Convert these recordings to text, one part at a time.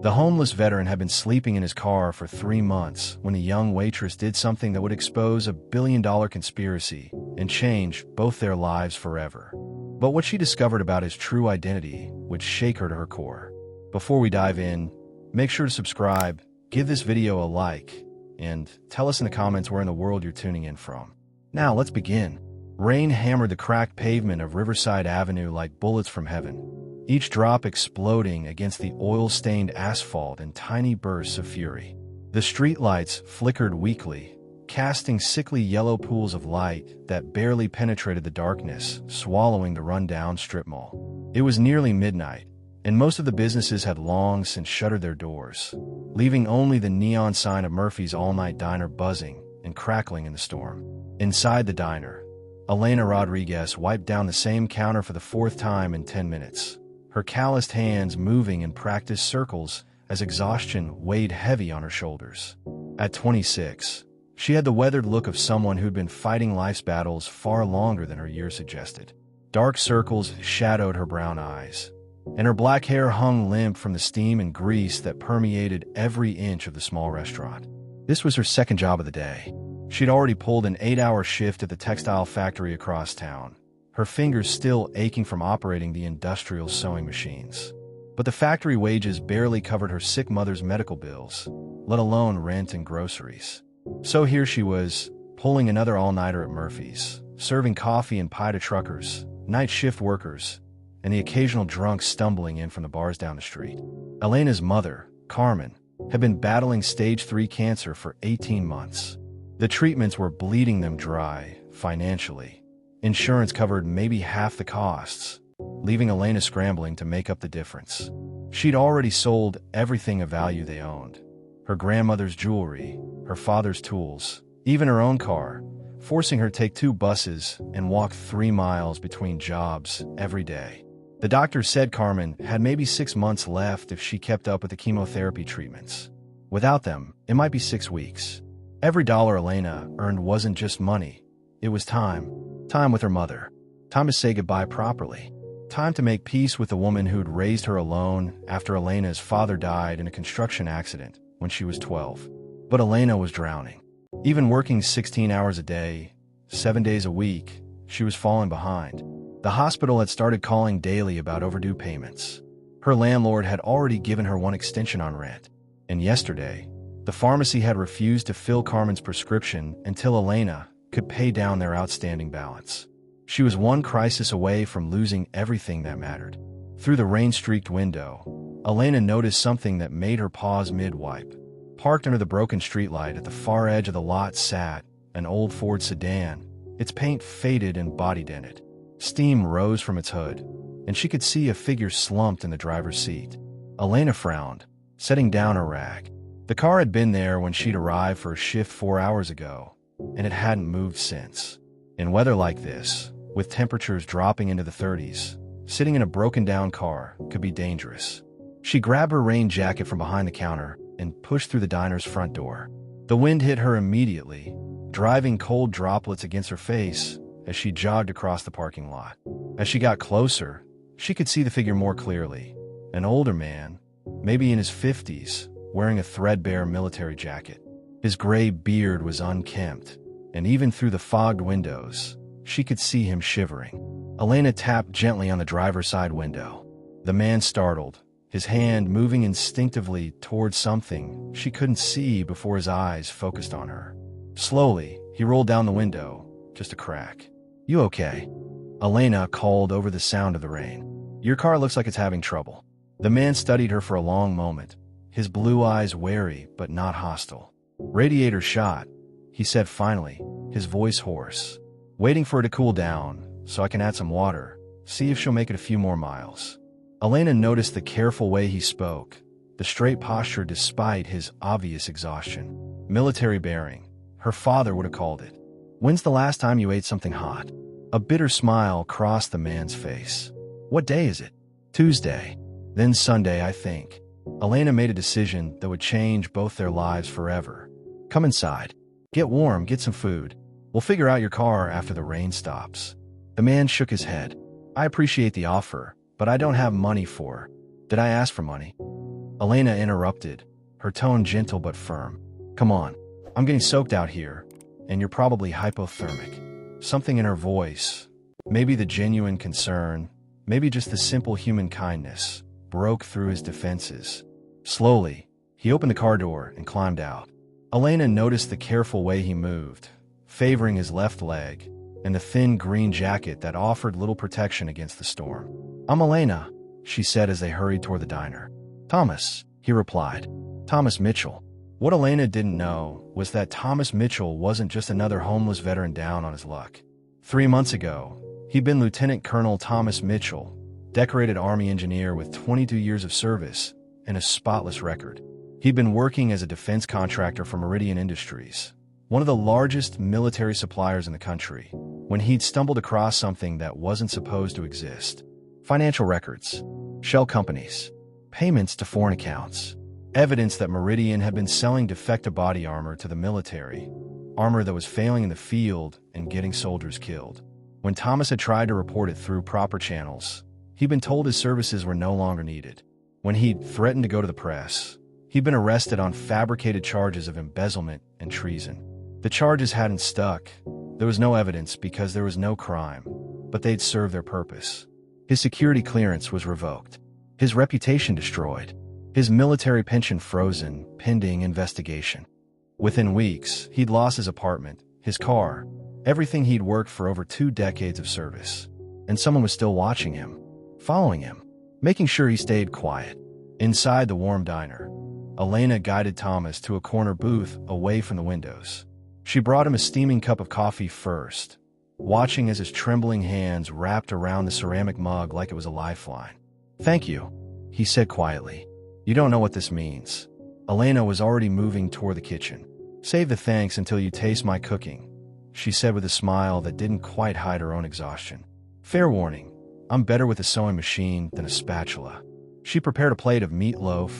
The homeless veteran had been sleeping in his car for 3 months when the young waitress did something that would expose a billion-dollar conspiracy and change both their lives forever. But what she discovered about his true identity would shake her to her core. Before we dive in, make sure to subscribe, give this video a like, and tell us in the comments where in the world you're tuning in from. Now let's begin. Rain hammered the cracked pavement of Riverside Avenue like bullets from heaven, each drop exploding against the oil-stained asphalt in tiny bursts of fury. The streetlights flickered weakly, casting sickly yellow pools of light that barely penetrated the darkness, swallowing the run-down strip mall. It was nearly midnight, and most of the businesses had long since shuttered their doors, leaving only the neon sign of Murphy's all-night diner buzzing and crackling in the storm. Inside the diner, Elena Rodriguez wiped down the same counter for the 4th time in 10 minutes, her calloused hands moving in practiced circles as exhaustion weighed heavy on her shoulders. At 26, she had the weathered look of someone who'd been fighting life's battles far longer than her years suggested. Dark circles shadowed her brown eyes, and her black hair hung limp from the steam and grease that permeated every inch of the small restaurant. This was her second job of the day. She'd already pulled an 8-hour shift at the textile factory across town, her fingers still aching from operating the industrial sewing machines. But the factory wages barely covered her sick mother's medical bills, let alone rent and groceries. So here she was, pulling another all-nighter at Murphy's, serving coffee and pie to truckers, night shift workers, and the occasional drunk stumbling in from the bars down the street. Elena's mother, Carmen, had been battling stage 3 cancer for 18 months. The treatments were bleeding them dry, financially. Insurance covered maybe half the costs, leaving Elena scrambling to make up the difference. She'd already sold everything of value they owned: her grandmother's jewelry, her father's tools, even her own car, forcing her to take 2 buses and walk 3 miles between jobs every day. The doctor said Carmen had maybe 6 months left if she kept up with the chemotherapy treatments. Without them, it might be 6 weeks. Every dollar Elena earned wasn't just money. It was time. Time with her mother. Time to say goodbye properly. Time to make peace with the woman who'd raised her alone after Elena's father died in a construction accident when she was 12. But Elena was drowning. Even working 16 hours a day, 7 days a week, she was falling behind. The hospital had started calling daily about overdue payments. Her landlord had already given her 1 extension on rent. And yesterday, the pharmacy had refused to fill Carmen's prescription until Elena could pay down their outstanding balance. She was 1 crisis away from losing everything that mattered. Through the rain-streaked window, Elena noticed something that made her pause mid-wipe. Parked under the broken streetlight at the far edge of the lot sat an old Ford sedan, its paint faded and body-dented. Steam rose from its hood, and she could see a figure slumped in the driver's seat. Elena frowned, setting down her rag. The car had been there when she'd arrived for a shift 4 hours ago, and it hadn't moved since. In weather like this, with temperatures dropping into the 30s, sitting in a broken-down car could be dangerous. She grabbed her rain jacket from behind the counter and pushed through the diner's front door. The wind hit her immediately, driving cold droplets against her face as she jogged across the parking lot. As she got closer, she could see the figure more clearly. An older man, maybe in his 50s, wearing a threadbare military jacket. His gray beard was unkempt, and even through the fogged windows, she could see him shivering. Elena tapped gently on the driver's side window. The man startled, his hand moving instinctively towards something she couldn't see before his eyes focused on her. Slowly, he rolled down the window, just a crack. "You okay?" Elena called over the sound of the rain. "Your car looks like it's having trouble." The man studied her for a long moment, his blue eyes wary but not hostile. "Radiator shot," he said finally, his voice hoarse. "Waiting for it to cool down, so I can add some water, see if she'll make it a few more miles." Elena noticed the careful way he spoke, the straight posture despite his obvious exhaustion. Military bearing, her father would have called it. "When's the last time you ate something hot?" A bitter smile crossed the man's face. "What day is it?" "Tuesday. Then Sunday, I think." Elena made a decision that would change both their lives forever. "Come inside. Get warm, get some food. We'll figure out your car after the rain stops." The man shook his head. "I appreciate the offer, but I don't have money for..." "Did I ask for money?" Elena interrupted, her tone gentle but firm. Come on, I'm getting soaked out here, and you're probably hypothermic. Something in her voice, maybe the genuine concern, maybe just the simple human kindness, broke through his defenses. Slowly, he opened the car door and climbed out. Elena noticed the careful way he moved, favoring his left leg, and the thin green jacket that offered little protection against the storm. I'm Elena, she said as they hurried toward the diner. Thomas, he replied. Thomas Mitchell. What Elena didn't know was that Thomas Mitchell wasn't just another homeless veteran down on his luck. 3 months ago, he'd been Lieutenant Colonel Thomas Mitchell, decorated Army engineer with 22 years of service and a spotless record. He'd been working as a defense contractor for Meridian Industries, one of the largest military suppliers in the country, when he'd stumbled across something that wasn't supposed to exist. Financial records, shell companies, payments to foreign accounts, evidence that Meridian had been selling defective body armor to the military, armor that was failing in the field and getting soldiers killed. When Thomas had tried to report it through proper channels, he'd been told his services were no longer needed. When he'd threatened to go to the press, he'd been arrested on fabricated charges of embezzlement and treason. The charges hadn't stuck. There was no evidence because there was no crime, but they'd served their purpose. His security clearance was revoked, his reputation destroyed, his military pension frozen, pending investigation. Within weeks, he'd lost his apartment, his car, everything he'd worked for over 2 decades of service. And someone was still watching him, following him, making sure he stayed quiet. Inside the warm diner, Elena guided Thomas to a corner booth away from the windows. She brought him a steaming cup of coffee first, watching as his trembling hands wrapped around the ceramic mug like it was a lifeline. Thank you, he said quietly. You don't know what this means. Elena was already moving toward the kitchen. Save the thanks until you taste my cooking, she said with a smile that didn't quite hide her own exhaustion. Fair warning, I'm better with a sewing machine than a spatula. She prepared a plate of meatloaf,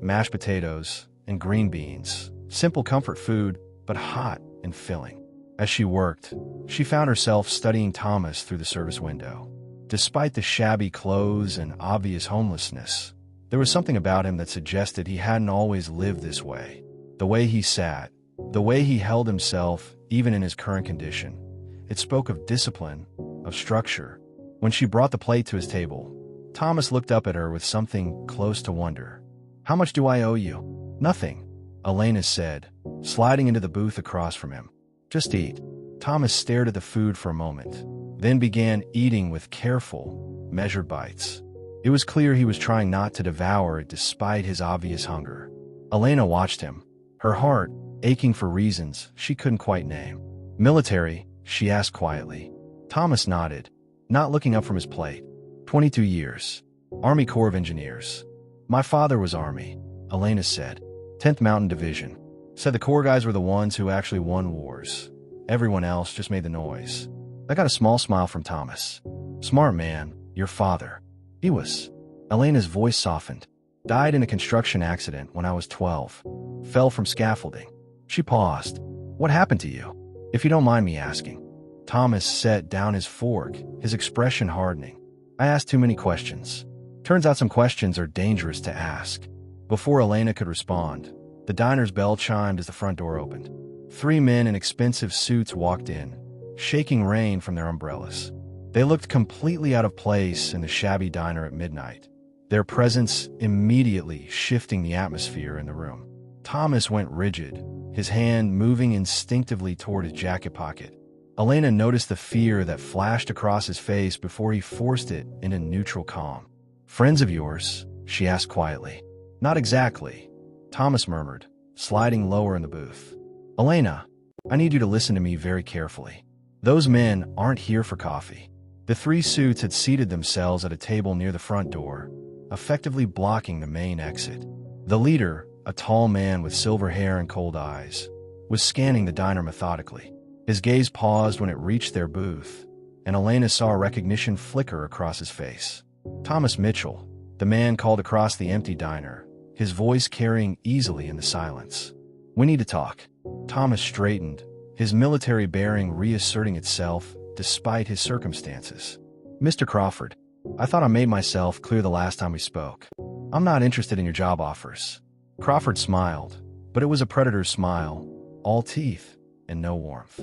mashed potatoes, and green beans. Simple comfort food, but hot and filling. As she worked, she found herself studying Thomas through the service window. Despite the shabby clothes and obvious homelessness, there was something about him that suggested he hadn't always lived this way. The way he sat, the way he held himself, even in his current condition, it spoke of discipline, of structure. When she brought the plate to his table, Thomas looked up at her with something close to wonder. How much do I owe you? Nothing, Elena said, sliding into the booth across from him. Just eat. Thomas stared at the food for a moment, then began eating with careful, measured bites. It was clear he was trying not to devour it despite his obvious hunger. Elena watched him, her heart aching for reasons she couldn't quite name. Military, she asked quietly. Thomas nodded, not looking up from his plate. 22 years. Army Corps of Engineers. My father was Army, Elena said. 10th Mountain Division. Said the Corps guys were the ones who actually won wars. Everyone else just made the noise. I got a small smile from Thomas. Smart man, your father. He was. Elena's voice softened. Died in a construction accident when I was 12. Fell from scaffolding. She paused. What happened to you? If you don't mind me asking. Thomas set down his fork, his expression hardening. I asked too many questions. Turns out some questions are dangerous to ask. Before Elena could respond, the diner's bell chimed as the front door opened. 3 men in expensive suits walked in, shaking rain from their umbrellas. They looked completely out of place in the shabby diner at midnight, their presence immediately shifting the atmosphere in the room. Thomas went rigid, his hand moving instinctively toward his jacket pocket. Elena noticed the fear that flashed across his face before he forced it into neutral calm. Friends of yours? She asked quietly. Not exactly, Thomas murmured, sliding lower in the booth. Elena, I need you to listen to me very carefully. Those men aren't here for coffee. The 3 suits had seated themselves at a table near the front door, effectively blocking the main exit. The leader, a tall man with silver hair and cold eyes, was scanning the diner methodically. His gaze paused when it reached their booth, and Elena saw a recognition flicker across his face. Thomas Mitchell, the man called across the empty diner, his voice carrying easily in the silence. We need to talk. Thomas straightened, his military bearing reasserting itself despite his circumstances. Mr. Crawford, I thought I made myself clear the last time we spoke. I'm not interested in your job offers. Crawford smiled, but it was a predator's smile, all teeth and no warmth.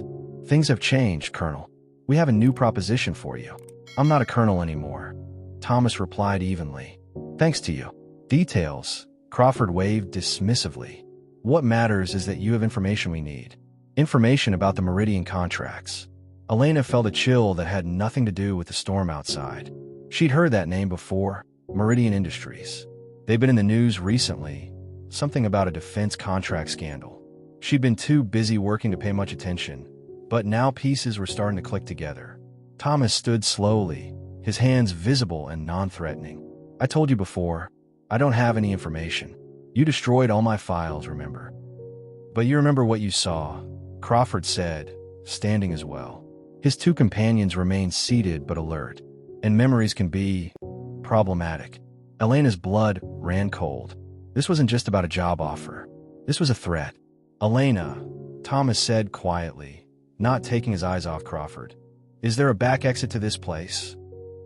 Things have changed, Colonel. We have a new proposition for you. I'm not a colonel anymore. Thomas replied evenly. Thanks to you. Details. Crawford waved dismissively. What matters is that you have information we need. Information about the Meridian contracts. Elena felt a chill that had nothing to do with the storm outside. She'd heard that name before, Meridian Industries. They'd been in the news recently, something about a defense contract scandal. She'd been too busy working to pay much attention, but now pieces were starting to click together. Thomas stood slowly, his hands visible and non-threatening. I told you before, I don't have any information. You destroyed all my files, remember? But you remember what you saw, Crawford said, standing as well. His two companions remained seated but alert, and memories can be problematic. Elena's blood ran cold. This wasn't just about a job offer. This was a threat. Elena, Thomas said quietly, not taking his eyes off Crawford. Is there a back exit to this place?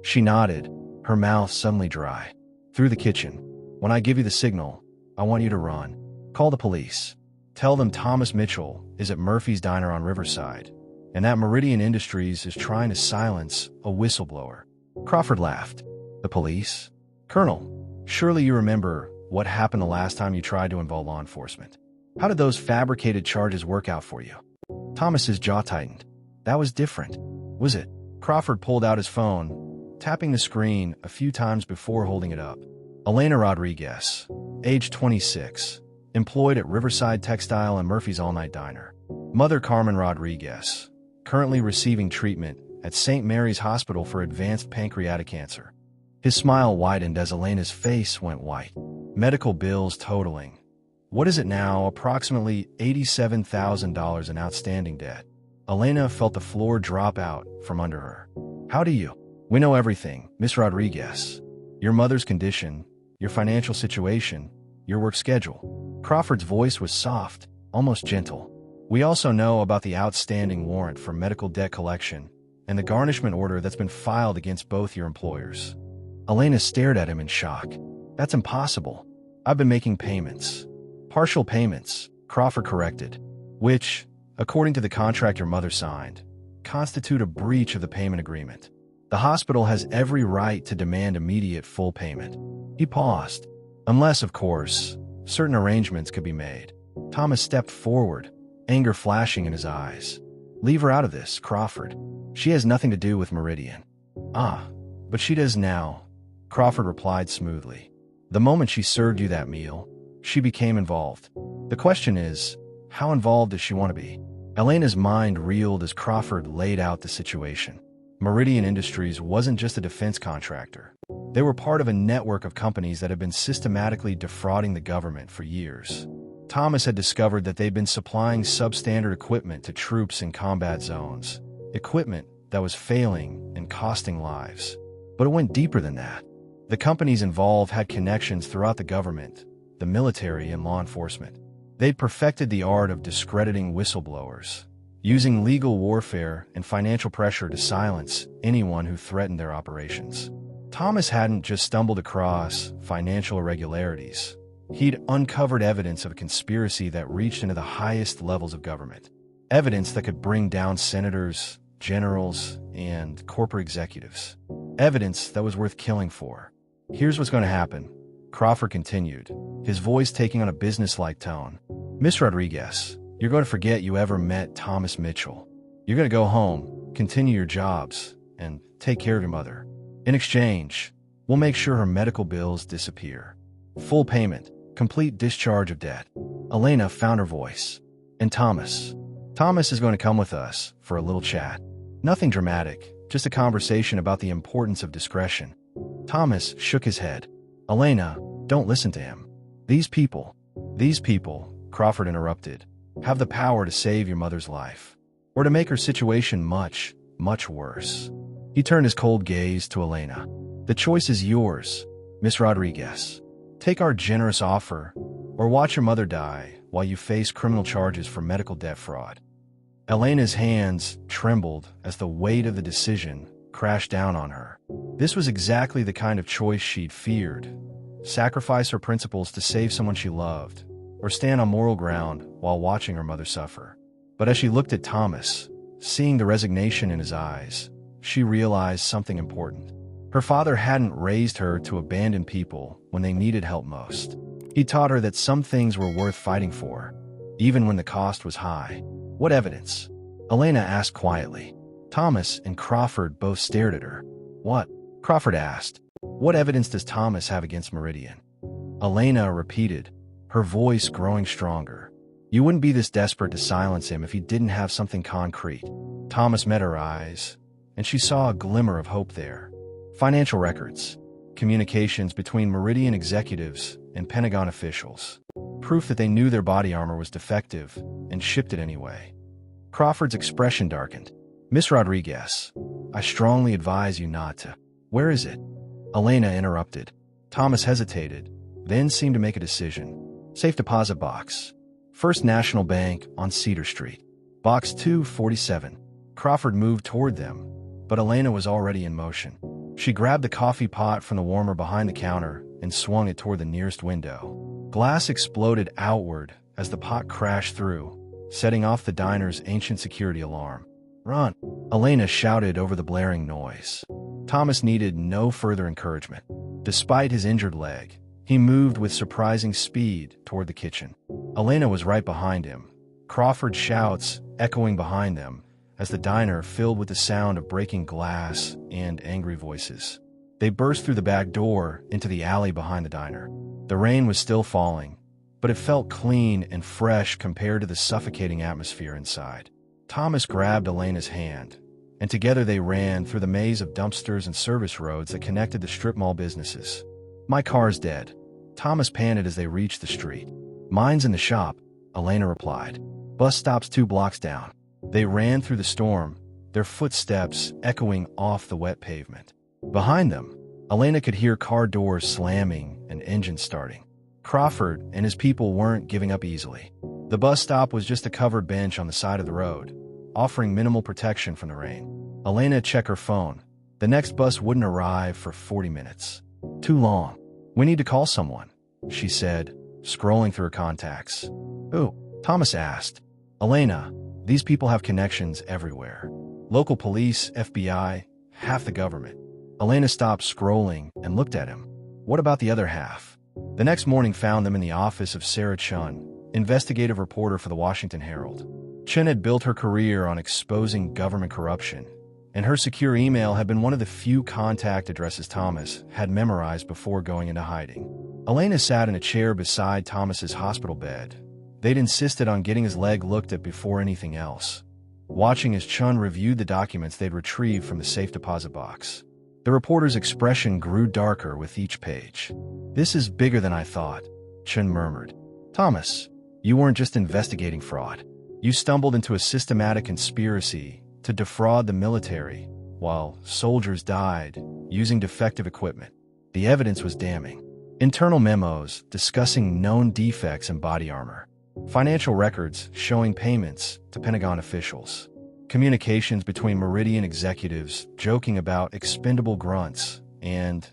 She nodded, her mouth suddenly dry. Through the kitchen. When I give you the signal, I want you to run. Call the police. Tell them Thomas Mitchell is at Murphy's Diner on Riverside, and that Meridian Industries is trying to silence a whistleblower. Crawford laughed. The police? Colonel, surely you remember what happened the last time you tried to involve law enforcement. How did those fabricated charges work out for you? Thomas's jaw tightened. That was different, was it? Crawford pulled out his phone, tapping the screen a few times before holding it up. Elena Rodriguez, age 26, employed at Riverside Textile and Murphy's All-Night Diner. Mother Carmen Rodriguez, currently receiving treatment at St. Mary's Hospital for advanced pancreatic cancer. His smile widened as Elena's face went white. Medical bills totaling, what is it now, approximately $87,000 in outstanding debt. Elena felt the floor drop out from under her. How do you? We know everything, Miss Rodriguez. Your mother's condition, your financial situation, your work schedule. Crawford's voice was soft, almost gentle. We also know about the outstanding warrant for medical debt collection and the garnishment order that's been filed against both your employers. Elena stared at him in shock. That's impossible. I've been making payments. Partial payments, Crawford corrected, which, according to the contract your mother signed, constitute a breach of the payment agreement. The hospital has every right to demand immediate full payment. He paused. Unless, of course, certain arrangements could be made. Thomas stepped forward, anger flashing in his eyes. Leave her out of this, Crawford. She has nothing to do with Meridian. Ah, but she does now, Crawford replied smoothly. The moment she served you that meal, she became involved. The question is, how involved does she want to be? Elena's mind reeled as Crawford laid out the situation. Meridian Industries wasn't just a defense contractor. They were part of a network of companies that had been systematically defrauding the government for years. Thomas had discovered that they'd been supplying substandard equipment to troops in combat zones, equipment that was failing and costing lives. But it went deeper than that. The companies involved had connections throughout the government, the military, and law enforcement. They'd perfected the art of discrediting whistleblowers, using legal warfare and financial pressure to silence anyone who threatened their operations. Thomas hadn't just stumbled across financial irregularities. He'd uncovered evidence of a conspiracy that reached into the highest levels of government. Evidence that could bring down senators, generals, and corporate executives. Evidence that was worth killing for. Here's what's going to happen, Crawford continued, his voice taking on a businesslike tone. Miss Rodriguez, you're going to forget you ever met Thomas Mitchell. You're going to go home, continue your jobs, and take care of your mother. In exchange, we'll make sure her medical bills disappear. Full payment, complete discharge of debt. Elena found her voice. And Thomas. Thomas is going to come with us for a little chat. Nothing dramatic, just a conversation about the importance of discretion. Thomas shook his head. Elena, don't listen to him. These people, Crawford interrupted, have the power to save your mother's life, or to make her situation much, much worse. He turned his cold gaze to Elena. The choice is yours, Miss Rodriguez. Take our generous offer, or watch your mother die while you face criminal charges for medical debt fraud. Elena's hands trembled as the weight of the decision crashed down on her. This was exactly the kind of choice she'd feared, sacrifice her principles to save someone she loved, or stand on moral ground while watching her mother suffer. But as she looked at Thomas, seeing the resignation in his eyes, she realized something important. Her father hadn't raised her to abandon people when they needed help most. He taught her that some things were worth fighting for, even when the cost was high. "What evidence?" Elena asked quietly. Thomas and Crawford both stared at her. "What?" Crawford asked. "What evidence does Thomas have against Meridian?" Elena repeated, her voice growing stronger. "You wouldn't be this desperate to silence him if he didn't have something concrete." Thomas met her eyes, and she saw a glimmer of hope there. "Financial records, communications between Meridian executives and Pentagon officials, proof that they knew their body armor was defective and shipped it anyway." Crawford's expression darkened. "Miss Rodriguez, I strongly advise you not to." "Where is it?" Elena interrupted. Thomas hesitated, then seemed to make a decision. "Safe deposit box. First National Bank on Cedar Street. Box 247. Crawford moved toward them, but Elena was already in motion. She grabbed the coffee pot from the warmer behind the counter and swung it toward the nearest window. Glass exploded outward as the pot crashed through, setting off the diner's ancient security alarm. "Run!" Elena shouted over the blaring noise. Thomas needed no further encouragement. Despite his injured leg, he moved with surprising speed toward the kitchen. Elena was right behind him, Crawford's shouts echoing behind them as the diner filled with the sound of breaking glass and angry voices. They burst through the back door into the alley behind the diner. The rain was still falling, but it felt clean and fresh compared to the suffocating atmosphere inside. Thomas grabbed Elena's hand, and together they ran through the maze of dumpsters and service roads that connected the strip mall businesses. "My car's dead," Thomas panted as they reached the street. "Mine's in the shop," Elena replied. "Bus stop's 2 blocks down." They ran through the storm, their footsteps echoing off the wet pavement. Behind them, Elena could hear car doors slamming and engines starting. Crawford and his people weren't giving up easily. The bus stop was just a covered bench on the side of the road, offering minimal protection from the rain. Elena checked her phone. The next bus wouldn't arrive for 40 minutes. "Too long. We need to call someone," she said, scrolling through her contacts. "Who?" Thomas asked. "Elena, these people have connections everywhere. Local police, FBI, half the government." Elena stopped scrolling and looked at him. "What about the other half?" The next morning found them in the office of Sarah Chun, investigative reporter for the Washington Herald. Chun had built her career on exposing government corruption, and her secure email had been one of the few contact addresses Thomas had memorized before going into hiding. Elena sat in a chair beside Thomas's hospital bed. They'd insisted on getting his leg looked at before anything else, watching as Chun reviewed the documents they'd retrieved from the safe deposit box. The reporter's expression grew darker with each page. "This is bigger than I thought," Chun murmured. "Thomas, you weren't just investigating fraud. You stumbled into a systematic conspiracy to defraud the military while soldiers died using defective equipment." The evidence was damning. Internal memos discussing known defects in body armor, financial records showing payments to Pentagon officials, communications between Meridian executives joking about expendable grunts and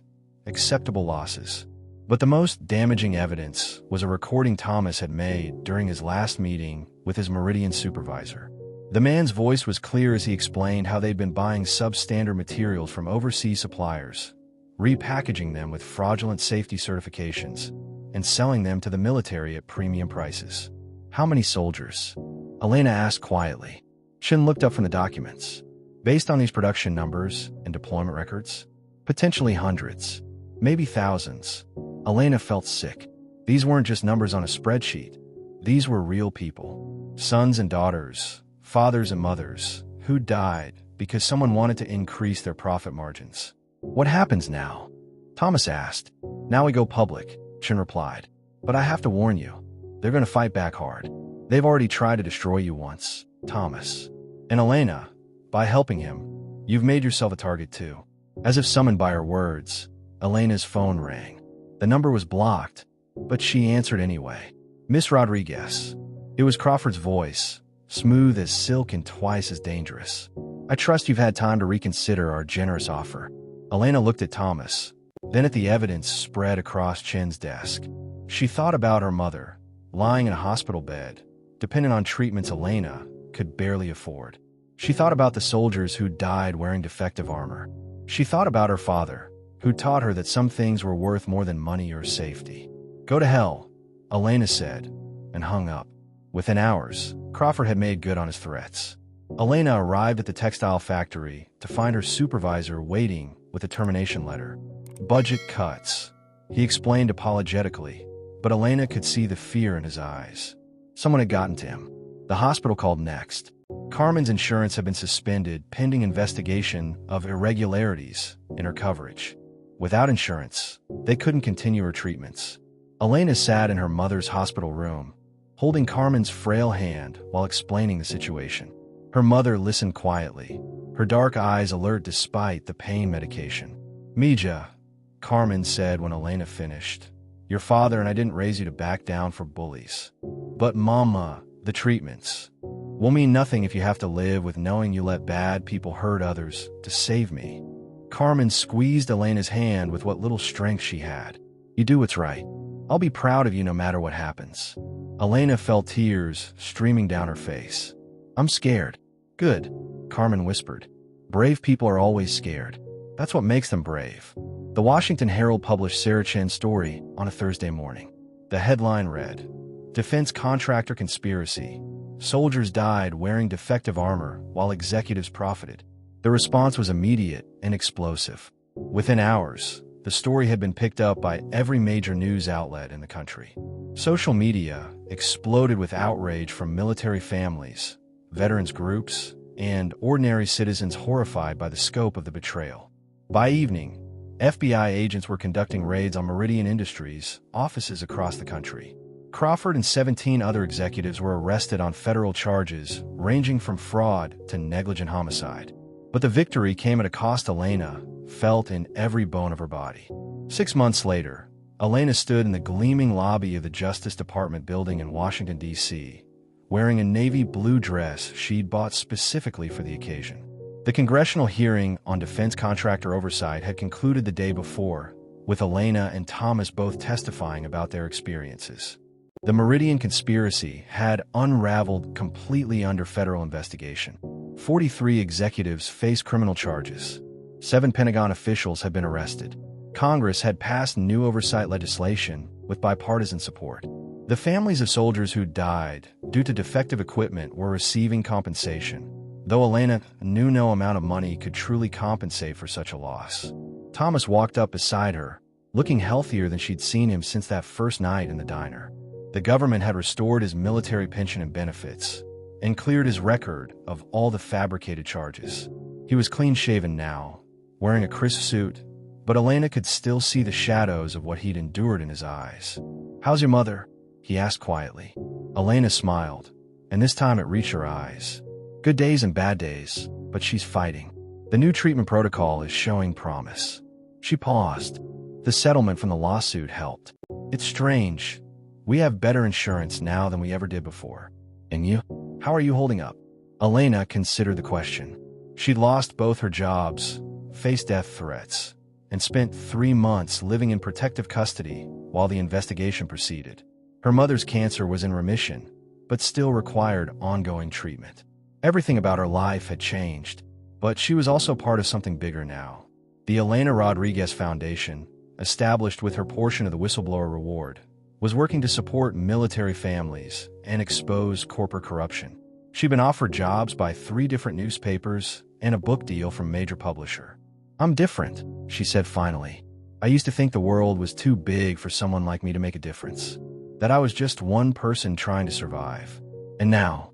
acceptable losses. But the most damaging evidence was a recording Thomas had made during his last meeting with his Meridian supervisor. The man's voice was clear as he explained how they'd been buying substandard materials from overseas suppliers, repackaging them with fraudulent safety certifications, and selling them to the military at premium prices. "How many soldiers?" Elena asked quietly. Shin looked up from the documents. "Based on these production numbers and deployment records, potentially hundreds, maybe thousands." Elena felt sick. These weren't just numbers on a spreadsheet. These were real people. Sons and daughters, fathers and mothers, who died because someone wanted to increase their profit margins. "What happens now?" Thomas asked. "Now we go public," Shin replied. "But I have to warn you, they're going to fight back hard. They've already tried to destroy you once, Thomas. And Elena, by helping him, you've made yourself a target too." As if summoned by her words, Elena's phone rang. The number was blocked, but she answered anyway. "Miss Rodriguez." It was Crawford's voice, smooth as silk and twice as dangerous. "I trust you've had time to reconsider our generous offer." Elena looked at Thomas, Then at the evidence spread across Chen's desk. She thought about her mother, lying in a hospital bed, dependent on treatments Elena could barely afford. She thought about the soldiers who died wearing defective armor. She thought about her father, who taught her that some things were worth more than money or safety. "Go to hell," Elena said, and hung up. Within hours, Crawford had made good on his threats. Elena arrived at the textile factory to find her supervisor waiting with a termination letter. "Budget cuts," he explained apologetically, but Elena could see the fear in his eyes. Someone had gotten to him. The hospital called next. Carmen's insurance had been suspended pending investigation of irregularities in her coverage. Without insurance, they couldn't continue her treatments. Elena sat in her mother's hospital room, holding Carmen's frail hand while explaining the situation. Her mother listened quietly, her dark eyes alert despite the pain medication. "Mija," Carmen said when Elena finished, "your father and I didn't raise you to back down for bullies. But Mama, the treatments will mean nothing if you have to live with knowing you let bad people hurt others to save me." Carmen squeezed Elena's hand with what little strength she had. "You do what's right. I'll be proud of you no matter what happens." Elena felt tears streaming down her face. "I'm scared." "Good," Carmen whispered. "Brave people are always scared. That's what makes them brave." The Washington Herald published Sarah Chen's story on a Thursday morning. The headline read, "Defense Contractor Conspiracy. Soldiers died wearing defective armor while executives profited." The response was immediate and explosive. Within hours, the story had been picked up by every major news outlet in the country. Social media exploded with outrage from military families, veterans groups, and ordinary citizens horrified by the scope of the betrayal. By evening, FBI agents were conducting raids on Meridian Industries offices across the country. Crawford and 17 other executives were arrested on federal charges ranging from fraud to negligent homicide. But the victory came at a cost Elena felt in every bone of her body. 6 months later, Elena stood in the gleaming lobby of the Justice Department building in Washington, D.C., wearing a navy blue dress she'd bought specifically for the occasion. The congressional hearing on defense contractor oversight had concluded the day before, with Elena and Thomas both testifying about their experiences. The Meridian conspiracy had unraveled completely under federal investigation. 43 executives faced criminal charges. 7 Pentagon officials had been arrested. Congress had passed new oversight legislation with bipartisan support. The families of soldiers who died due to defective equipment were receiving compensation, though Elena knew no amount of money could truly compensate for such a loss. Thomas walked up beside her, looking healthier than she'd seen him since that first night in the diner. The government had restored his military pension and benefits, and cleared his record of all the fabricated charges. He was clean-shaven now, wearing a crisp suit, but Elena could still see the shadows of what he'd endured in his eyes. "How's your mother?" he asked quietly. Elena smiled, and this time it reached her eyes. "Good days and bad days, but she's fighting. The new treatment protocol is showing promise." She paused. The settlement from the lawsuit helped. "It's strange. We have better insurance now than we ever did before. And you? How are you holding up?" Elena considered the question. She'd lost both her jobs, faced death threats, and spent 3 months living in protective custody while the investigation proceeded. Her mother's cancer was in remission, but still required ongoing treatment. Everything about her life had changed, but she was also part of something bigger now. The Elena Rodriguez Foundation, established with her portion of the whistleblower reward, was working to support military families and expose corporate corruption. She'd been offered jobs by 3 different newspapers and a book deal from a major publisher. "I'm different," she said finally. "I used to think the world was too big for someone like me to make a difference, that I was just one person trying to survive. And now..."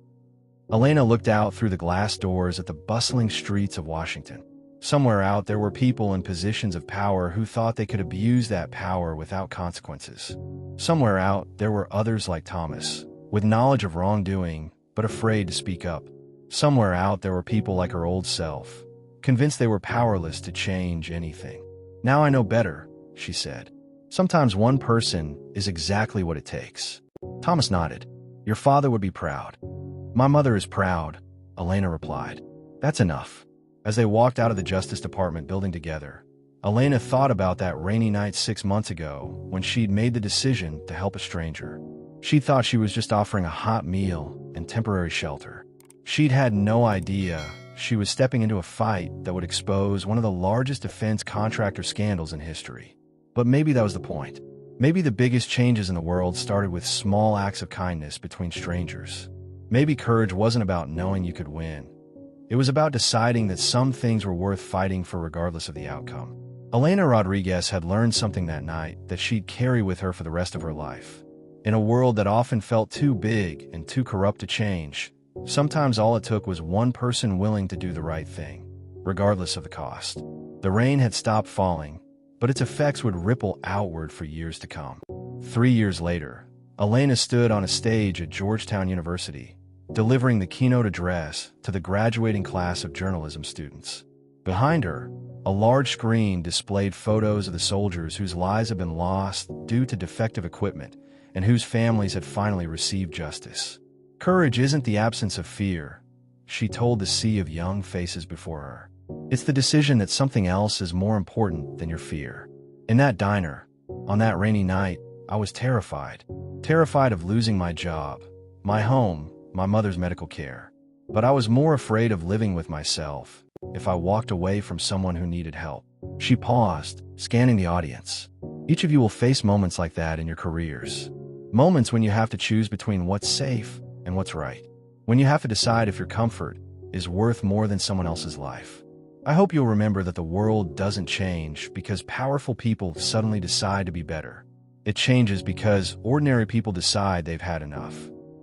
Elena looked out through the glass doors at the bustling streets of Washington. Somewhere out there were people in positions of power who thought they could abuse that power without consequences. Somewhere out there were others like Thomas, with knowledge of wrongdoing, but afraid to speak up. Somewhere out there were people like her old self, convinced they were powerless to change anything. "Now I know better," she said. "Sometimes one person is exactly what it takes." Thomas nodded. "Your father would be proud." "My mother is proud," Elena replied. "That's enough." As they walked out of the Justice Department building together, Elena thought about that rainy night 6 months ago when she'd made the decision to help a stranger. She thought she was just offering a hot meal and temporary shelter. She'd had no idea she was stepping into a fight that would expose one of the largest defense contractor scandals in history. But maybe that was the point. Maybe the biggest changes in the world started with small acts of kindness between strangers. Maybe courage wasn't about knowing you could win. It was about deciding that some things were worth fighting for regardless of the outcome. Elena Rodriguez had learned something that night that she'd carry with her for the rest of her life. In a world that often felt too big and too corrupt to change, sometimes all it took was one person willing to do the right thing, regardless of the cost. The rain had stopped falling, but its effects would ripple outward for years to come. 3 years later, Elena stood on a stage at Georgetown University, delivering the keynote address to the graduating class of journalism students. Behind her, a large screen displayed photos of the soldiers whose lives had been lost due to defective equipment and whose families had finally received justice. Courage isn't the absence of fear, she told the sea of young faces before her. It's the decision that something else is more important than your fear. In that diner, on that rainy night, I was terrified. Terrified of losing my job, my home, my mother's medical care. But I was more afraid of living with myself if I walked away from someone who needed help. She paused, scanning the audience. Each of you will face moments like that in your careers. Moments when you have to choose between what's safe and what's right. When you have to decide if your comfort is worth more than someone else's life. I hope you'll remember that the world doesn't change because powerful people suddenly decide to be better. It changes because ordinary people decide they've had enough.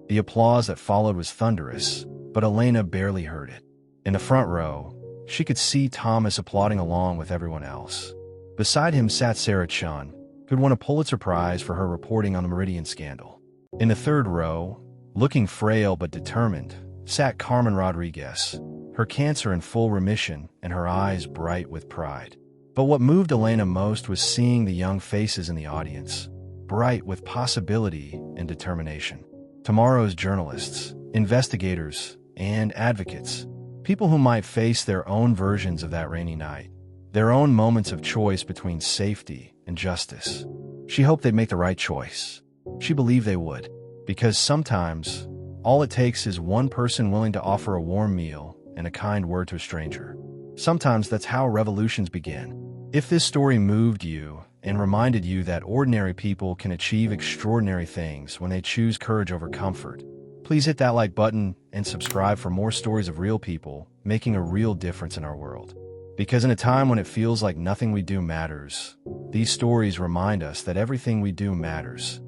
The applause that followed was thunderous, but Elena barely heard it. In the front row, she could see Thomas applauding along with everyone else. Beside him sat Sarah Chun, who'd won a Pulitzer Prize for her reporting on the Meridian scandal. In the third row, looking frail but determined, sat Carmen Rodriguez, her cancer in full remission and her eyes bright with pride. But what moved Elena most was seeing the young faces in the audience, bright with possibility and determination. Tomorrow's journalists, investigators, and advocates. People who might face their own versions of that rainy night, their own moments of choice between safety and justice. She hoped they'd make the right choice. She believed they would, because sometimes all it takes is one person willing to offer a warm meal and a kind word to a stranger. Sometimes that's how revolutions begin. If this story moved you and reminded you that ordinary people can achieve extraordinary things when they choose courage over comfort, please hit that like button and subscribe for more stories of real people making a real difference in our world. Because in a time when it feels like nothing we do matters, these stories remind us that everything we do matters,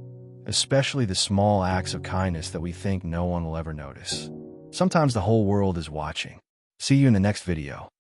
especially the small acts of kindness that we think no one will ever notice. Sometimes the whole world is watching. See you in the next video.